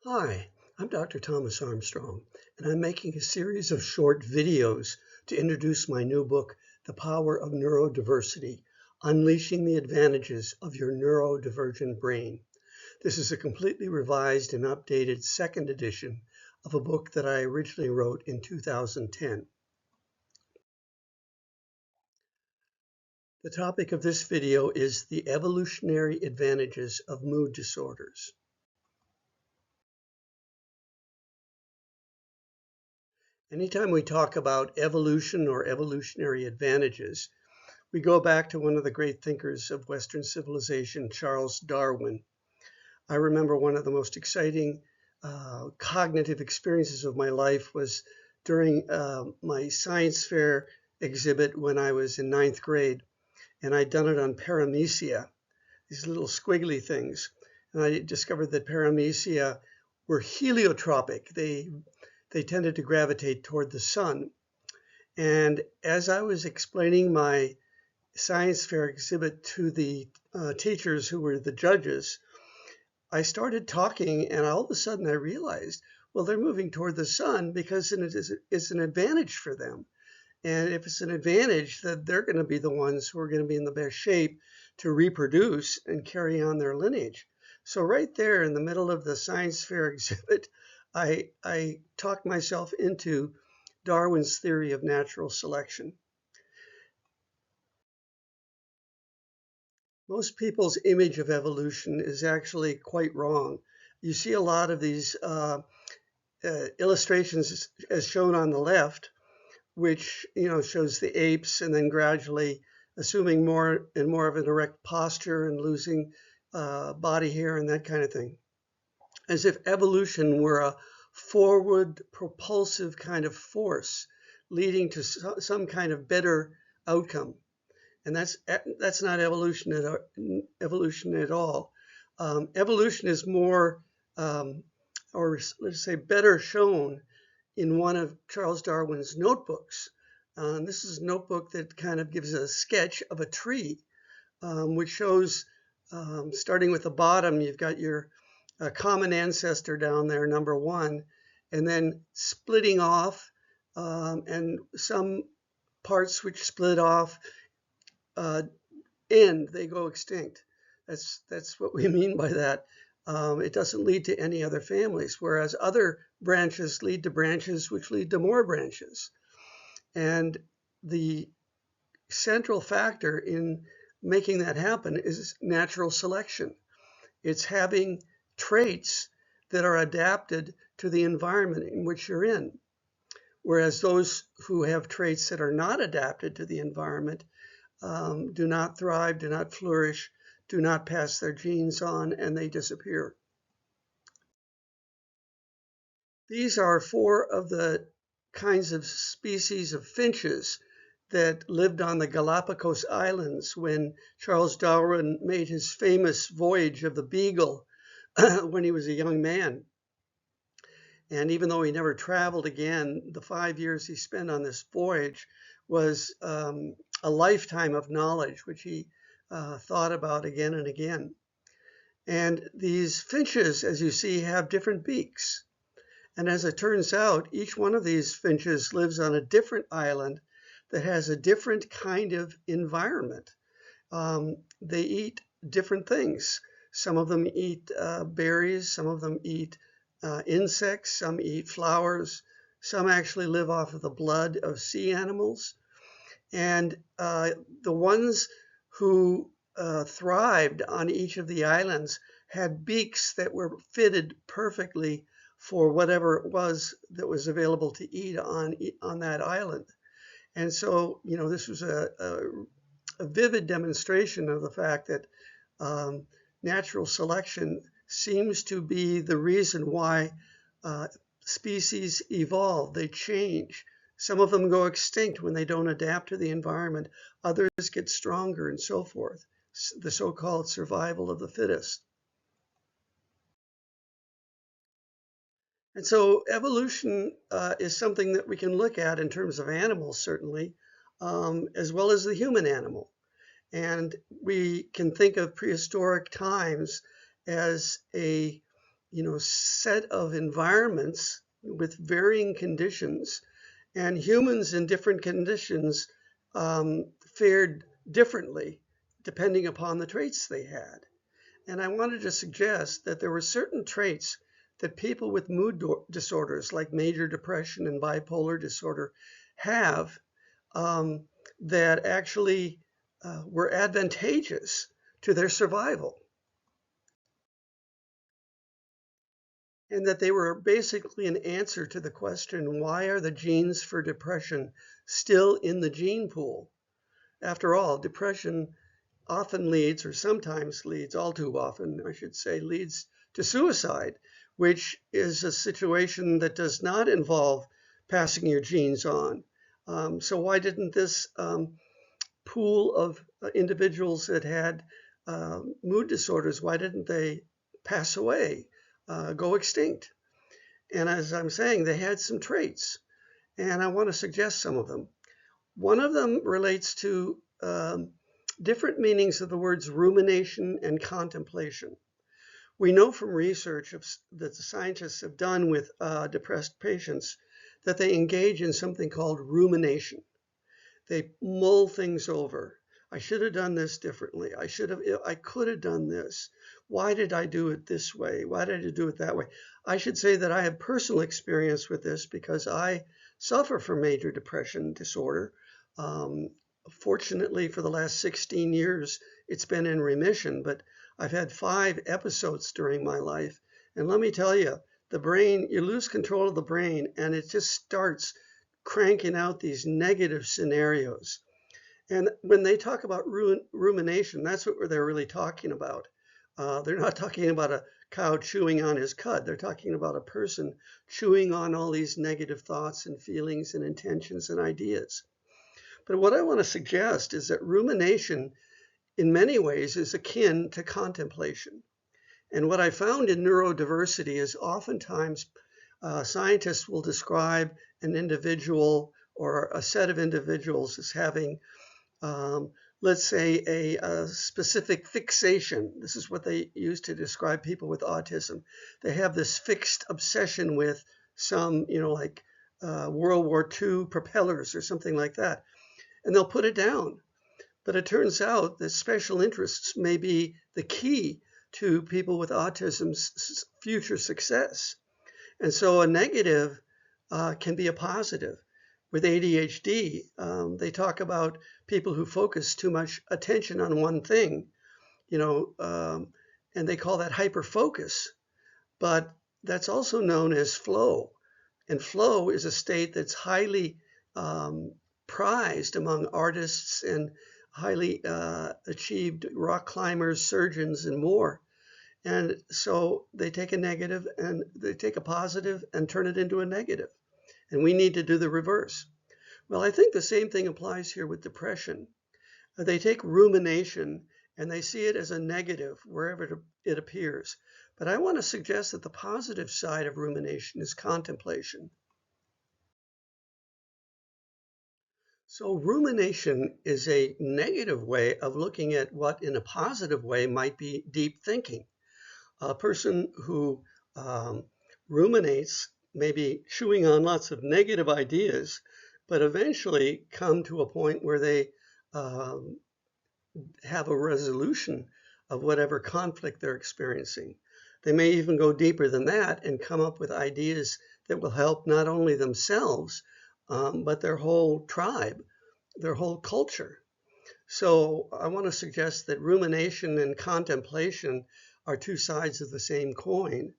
Hi, I'm Dr. Thomas Armstrong, and I'm making a series of short videos to introduce my new book, The Power of Neurodiversity, Unleashing the Advantages of Your Neurodivergent Brain. This is a completely revised and updated second edition of a book that I originally wrote in 2010. The topic of this video is the evolutionary advantages of mood disorders. Anytime we talk about evolution or evolutionary advantages, we go back to one of the great thinkers of Western civilization, Charles Darwin. I remember one of the most exciting cognitive experiences of my life was during my science fair exhibit when I was in ninth grade, and I'd done it on paramecia, these little squiggly things. And I discovered that paramecia were heliotropic. They tended to gravitate toward the sun. And as I was explaining my science fair exhibit to the teachers who were the judges, I started talking, and all of a sudden I realized, well, they're moving toward the sun because it's an advantage for them. And if it's an advantage, that they're going to be the ones who are going to be in the best shape to reproduce and carry on their lineage. So right there in the middle of the science fair exhibit, I talked myself into Darwin's theory of natural selection. Most people's image of evolution is actually quite wrong. You see a lot of these illustrations as shown on the left, which shows the apes and then gradually assuming more and more of an erect posture and losing body hair and that kind of thing, as if evolution were a forward propulsive kind of force leading to some kind of better outcome. And that's not evolution at all. Evolution is more, or let's say better shown in one of Charles Darwin's notebooks. This is a notebook that kind of gives a sketch of a tree, which shows, starting with the bottom, you've got your common ancestor down there, number one, and then splitting off, and some parts which split off end, they go extinct. That's what we mean by that. It doesn't lead to any other families, whereas other branches lead to branches which lead to more branches. And the central factor in making that happen is natural selection. It's having traits that are adapted to the environment in which you're in. Whereas those who have traits that are not adapted to the environment do not thrive, do not flourish, do not pass their genes on, and they disappear. These are four of the kinds of species of finches that lived on the Galapagos Islands when Charles Darwin made his famous voyage of the Beagle when he was a young man. And even though he never traveled again, the 5 years he spent on this voyage was a lifetime of knowledge, which he thought about again and again. And these finches, as you see, have different beaks. And as it turns out, each one of these finches lives on a different island that has a different kind of environment. They eat different things. Some of them eat berries, some of them eat insects, some eat flowers, some actually live off of the blood of sea animals. And the ones who thrived on each of the islands had beaks that were fitted perfectly for whatever it was that was available to eat on that island. And so, this was a vivid demonstration of the fact that natural selection seems to be the reason why species evolve. They change. Some of them go extinct when they don't adapt to the environment. Others get stronger and so forth. The so-called survival of the fittest. And so evolution is something that we can look at in terms of animals, certainly, as well as the human animal. And we can think of prehistoric times as a set of environments with varying conditions, and humans in different conditions fared differently depending upon the traits they had. And I wanted to suggest that there were certain traits that people with mood disorders like major depression and bipolar disorder have that actually were advantageous to their survival. And that they were basically an answer to the question, why are the genes for depression still in the gene pool? After all, depression often leads, or sometimes leads, all too often, I should say, leads to suicide, which is a situation that does not involve passing your genes on. So why didn't this pool of individuals that had mood disorders, why didn't they pass away, go extinct? And as I'm saying, they had some traits, and I want to suggest some of them. One of them relates to different meanings of the words rumination and contemplation. We know from research that the scientists have done with depressed patients that they engage in something called rumination. They mull things over. I should have done this differently. I could have done this. Why did I do it this way? Why did I do it that way? I should say that I have personal experience with this because I suffer from major depression disorder. Fortunately, for the last 16 years, it's been in remission, but I've had 5 episodes during my life. And let me tell you, the brain, you lose control of the brain and it just starts cranking out these negative scenarios. And when they talk about rumination, that's what they're really talking about. They're not talking about a cow chewing on his cud. They're talking about a person chewing on all these negative thoughts and feelings and intentions and ideas. But what I want to suggest is that rumination, in many ways, is akin to contemplation. And what I found in neurodiversity is oftentimes scientists will describe an individual or a set of individuals as having, let's say, a specific fixation. This is what they use to describe people with autism. They have this fixed obsession with some, like World War II propellers or something like that. And they'll put it down. But it turns out that special interests may be the key to people with autism's future success. And so a negative can be a positive. With ADHD, they talk about people who focus too much attention on one thing, and they call that hyperfocus. But that's also known as flow. And flow is a state that's highly prized among artists and highly achieved rock climbers, surgeons, and more. And so they take a negative and they take a positive and turn it into a negative. And we need to do the reverse. Well, I think the same thing applies here with depression. They take rumination and they see it as a negative wherever it appears. But I want to suggest that the positive side of rumination is contemplation. So rumination is a negative way of looking at what in a positive way might be deep thinking. A person who ruminates may be chewing on lots of negative ideas, but eventually come to a point where they have a resolution of whatever conflict they're experiencing. They may even go deeper than that and come up with ideas that will help not only themselves, but their whole tribe, their whole culture. So I want to suggest that rumination and contemplation are 2 sides of the same coin,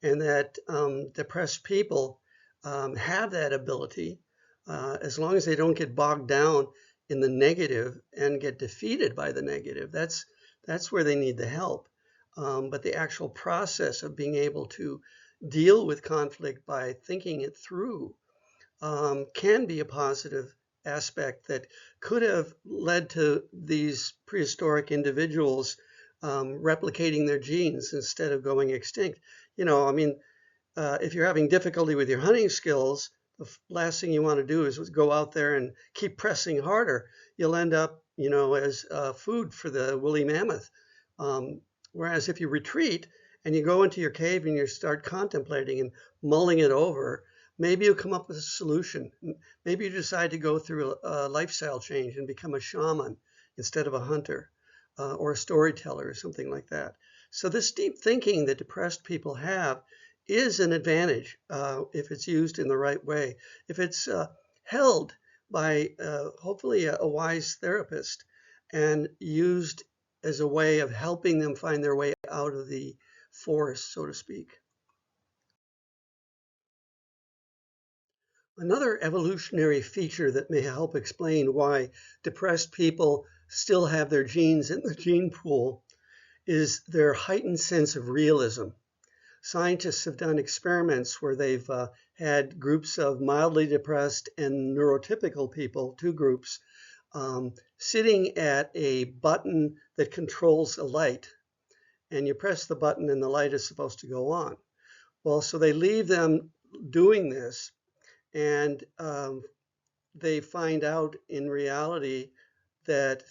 and that depressed people have that ability as long as they don't get bogged down in the negative and get defeated by the negative. That's where they need the help. But the actual process of being able to deal with conflict by thinking it through can be a positive aspect that could have led to these prehistoric individuals replicating their genes instead of going extinct. If you're having difficulty with your hunting skills, the last thing you want to do is go out there and keep pressing harder. You'll end up, as food for the woolly mammoth. Whereas if you retreat and you go into your cave and you start contemplating and mulling it over, maybe you come up with a solution. Maybe you decide to go through a lifestyle change and become a shaman instead of a hunter, or a storyteller or something like that. So this deep thinking that depressed people have is an advantage if it's used in the right way. If it's held by hopefully a wise therapist and used as a way of helping them find their way out of the forest, so to speak. Another evolutionary feature that may help explain why depressed people still have their genes in the gene pool is their heightened sense of realism. Scientists have done experiments where they've had groups of mildly depressed and neurotypical people, two groups, sitting at a button that controls a light. And you press the button and the light is supposed to go on. Well, so they leave them doing this, and they find out in reality that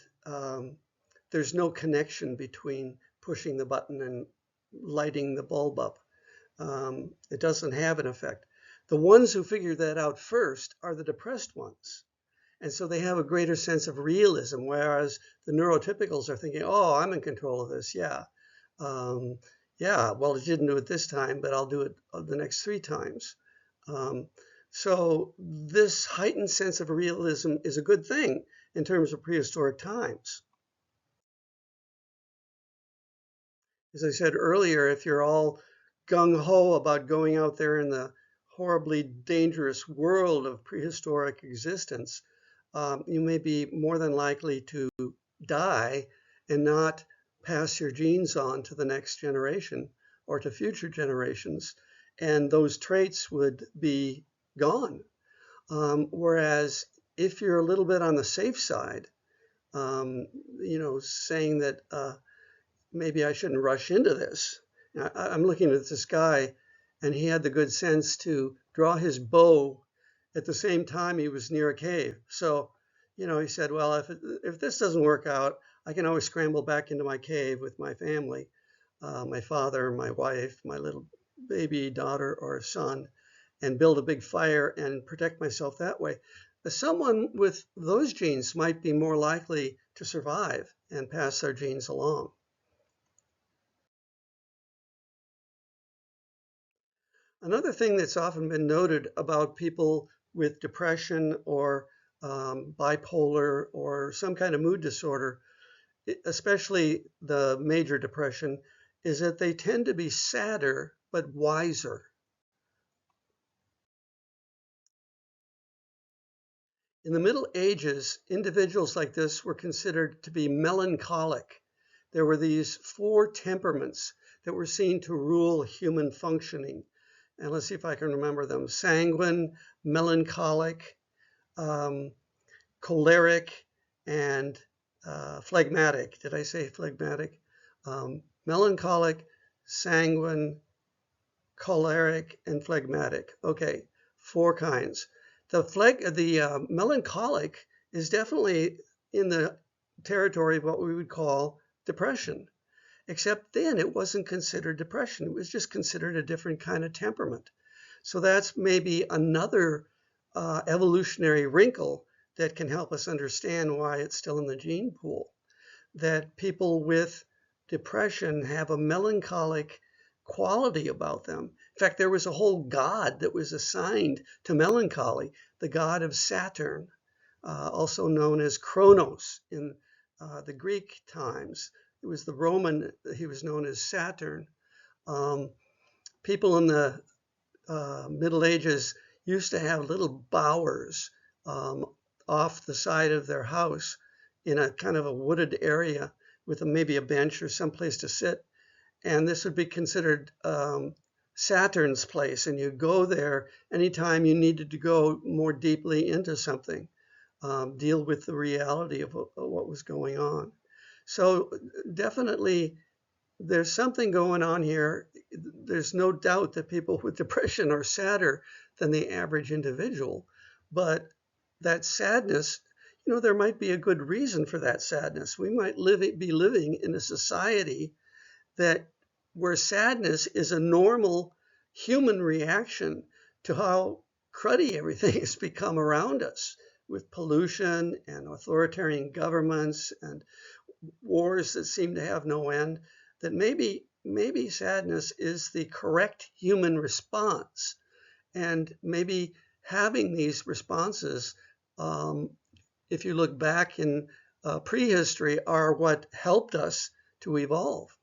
there's no connection between pushing the button and lighting the bulb up. It doesn't have an effect. The ones who figure that out first are the depressed ones. And so they have a greater sense of realism, whereas the neurotypicals are thinking, oh, I'm in control of this. Yeah. Yeah, well, it didn't do it this time, but I'll do it the next 3 times. So this heightened sense of realism is a good thing in terms of prehistoric times. As I said earlier, if you're all gung-ho about going out there in the horribly dangerous world of prehistoric existence, you may be more than likely to die and not pass your genes on to the next generation or to future generations, and those traits would be gone. Whereas if you're a little bit on the safe side, saying that maybe I shouldn't rush into this. I'm looking at this guy, and he had the good sense to draw his bow at the same time he was near a cave. So, he said, well, if this doesn't work out, I can always scramble back into my cave with my family, my father, my wife, my little baby daughter or son, and build a big fire and protect myself that way. Someone with those genes might be more likely to survive and pass their genes along. Another thing that's often been noted about people with depression or bipolar or some kind of mood disorder, especially the major depression, is that they tend to be sadder but wiser. In the Middle Ages, individuals like this were considered to be melancholic. There were these 4 temperaments that were seen to rule human functioning. And let's see if I can remember them. Sanguine, melancholic, choleric, and phlegmatic. Did I say phlegmatic? Melancholic, sanguine, choleric, and phlegmatic. Okay, 4 kinds. The melancholic is definitely in the territory of what we would call depression, except then it wasn't considered depression. It was just considered a different kind of temperament. So that's maybe another evolutionary wrinkle that can help us understand why it's still in the gene pool, that people with depression have a melancholic quality about them. In fact, there was a whole god that was assigned to melancholy, the god of Saturn, also known as Kronos in the Greek times. It was the Roman, he was known as Saturn. People in the Middle Ages used to have little bowers off the side of their house in a kind of a wooded area with maybe a bench or someplace to sit. And this would be considered Saturn's place. And you go there anytime you needed to go more deeply into something, deal with the reality of what was going on. So definitely there's something going on here. There's no doubt that people with depression are sadder than the average individual. But that sadness, there might be a good reason for that sadness. We might be living in a society that where sadness is a normal human reaction to how cruddy everything has become around us with pollution and authoritarian governments and wars that seem to have no end, that maybe sadness is the correct human response. And maybe having these responses, if you look back in prehistory, are what helped us to evolve.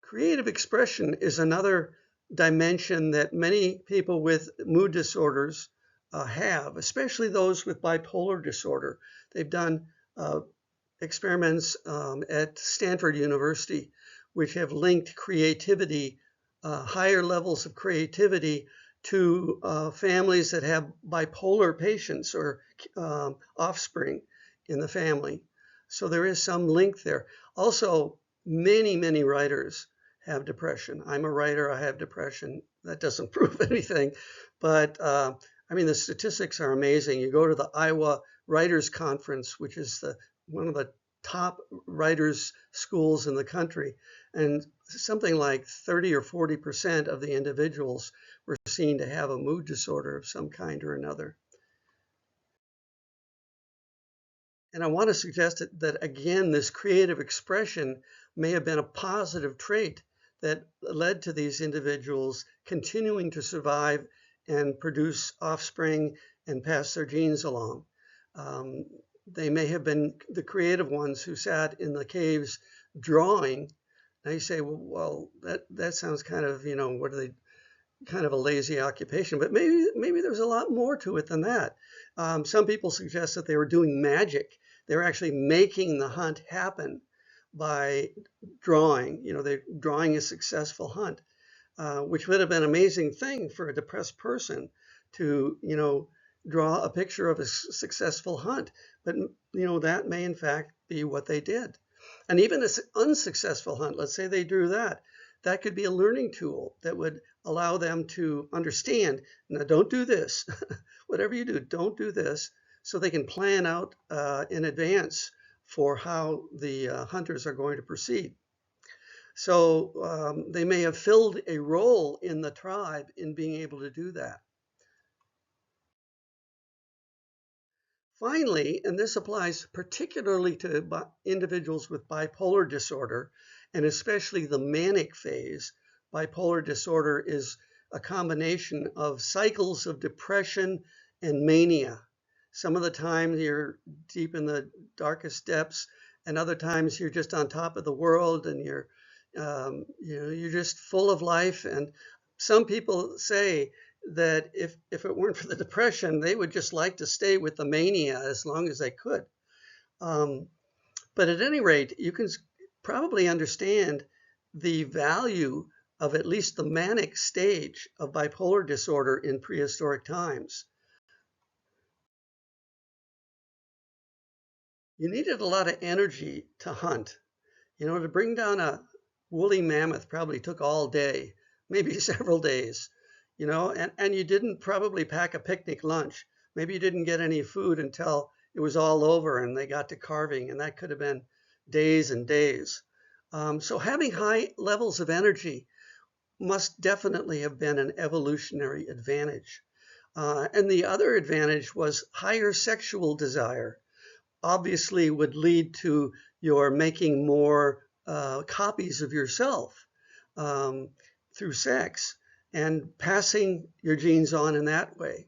Creative expression is another dimension that many people with mood disorders have, especially those with bipolar disorder. They've done experiments at Stanford University, which have linked creativity, higher levels of creativity, to families that have bipolar patients or offspring in the family. So there is some link there. Also, many writers have depression. I'm a writer, I have depression. That doesn't prove anything, but I mean, the statistics are amazing. You go to the Iowa Writers Conference, which is one of the top writers' schools in the country, and something like 30 or 40% of the individuals were seen to have a mood disorder of some kind or another. And I want to suggest that again, this creative expression may have been a positive trait that led to these individuals continuing to survive and produce offspring and pass their genes along. They may have been the creative ones who sat in the caves drawing. Now you say, well, that sounds kind of, what are they, kind of a lazy occupation, but maybe there's a lot more to it than that. Some people suggest that they were doing magic. They were actually making the hunt happen by drawing. They're drawing a successful hunt, which would have been an amazing thing for a depressed person to, draw a picture of a successful hunt. But, that may in fact be what they did. And even an unsuccessful hunt, let's say they drew that could be a learning tool that would allow them to understand, now don't do this. Whatever you do, don't do this, so they can plan out in advance for how the hunters are going to proceed. So they may have filled a role in the tribe in being able to do that. Finally, and this applies particularly to individuals with bipolar disorder, and especially the manic phase. Bipolar disorder is a combination of cycles of depression and mania. Some of the time you're deep in the darkest depths, and other times you're just on top of the world, and you're just full of life. And some people say that if it weren't for the depression, they would just like to stay with the mania as long as they could. But at any rate, you can probably understand the value of at least the manic stage of bipolar disorder in prehistoric times. You needed a lot of energy to hunt. To bring down a woolly mammoth probably took all day, maybe several days. And you didn't probably pack a picnic lunch. Maybe you didn't get any food until it was all over and they got to carving, and that could have been days and days. So having high levels of energy must definitely have been an evolutionary advantage. And the other advantage was higher sexual desire. Obviously would lead to your making more copies of yourself through sex, and passing your genes on in that way.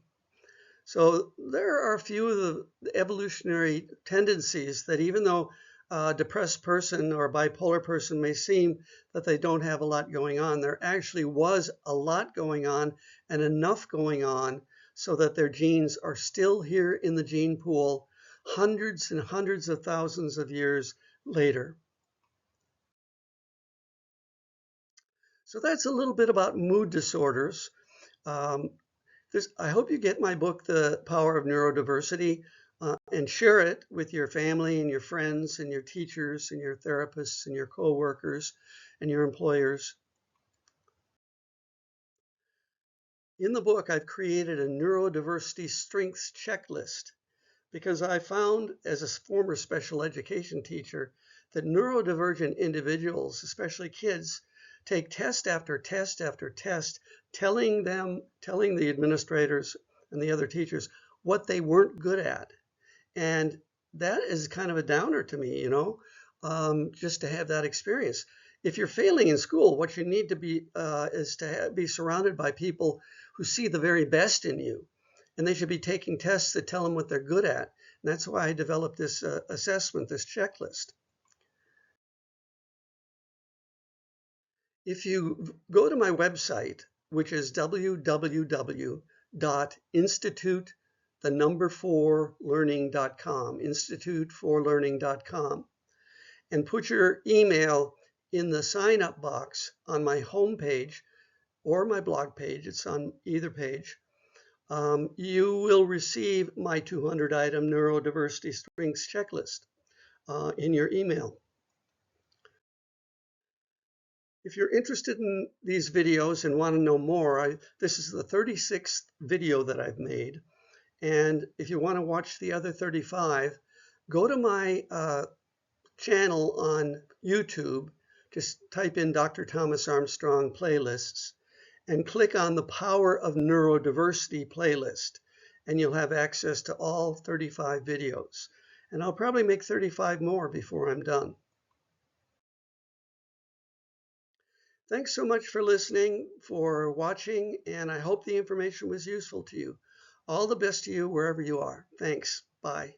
So there are a few of the evolutionary tendencies that, even though a depressed person or a bipolar person may seem that they don't have a lot going on, there actually was a lot going on, and enough going on so that their genes are still here in the gene pool hundreds and hundreds of thousands of years later. So that's a little bit about mood disorders. I hope you get my book, The Power of Neurodiversity, and share it with your family and your friends and your teachers and your therapists and your coworkers and your employers. In the book, I've created a neurodiversity strengths checklist because I found, as a former special education teacher, that neurodivergent individuals, especially kids, take test after test after test, telling the administrators and the other teachers what they weren't good at. And that is kind of a downer to me, just to have that experience. If you're failing in school, what you need to be is to be surrounded by people who see the very best in you. And they should be taking tests that tell them what they're good at. And that's why I developed this assessment, this checklist. If you go to my website, which is www.institute4learning.com, institute4learning.com, and put your email in the sign up box on my homepage or my blog page, it's on either page, you will receive my 200 item neurodiversity strengths checklist in your email. If you're interested in these videos and want to know more, this is the 36th video that I've made. And if you want to watch the other 35, go to my channel on YouTube. Just type in Dr. Thomas Armstrong playlists and click on the Power of Neurodiversity playlist. And you'll have access to all 35 videos. And I'll probably make 35 more before I'm done. Thanks so much for listening, for watching, and I hope the information was useful to you. All the best to you wherever you are. Thanks. Bye.